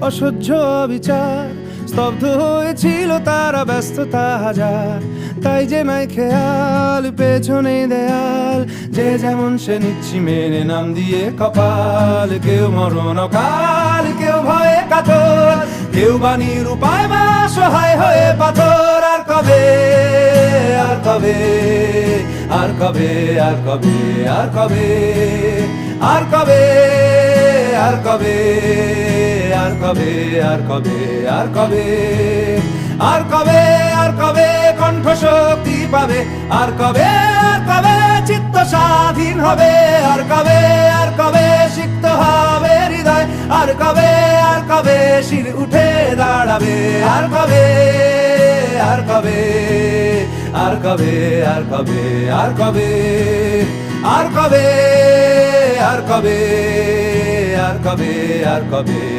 অসহ্য বিচার, স্তব্ধ হয়েছিল তারা, ব্যস্ততা হাজার। তাই যে নাই খেয়াল, পেছনে দেয়াল, যে যেমন সে নিচ্ছি মেনে নাম দিয়ে কপাল। কেউ মরণ অকাল, কেউ ভয়ে কাতর, কেউ বাণীর উপায় বা সহায় হয়ে পাথর। আর কবে, আর কবে, আর কবে, আর কবে, আর কবে, আর কবে, আর কবে, আর কবে, আর কবে, আর কবে, আর কবে, আর কবে কণ্ঠ শক্তি পাবে? আর কবে, আর কবে চিত্ত স্বাধীন হবে? আর কবে, আর কবে সিক্ত হবে হৃদয়? আর কবে, আর কবে শির উঠে দাঁড়াবে? আর কবে, আর কবে, আর কবে, আর কবে, আর কবে, আর কবে, আর কবে, আর কবে, আর কবে।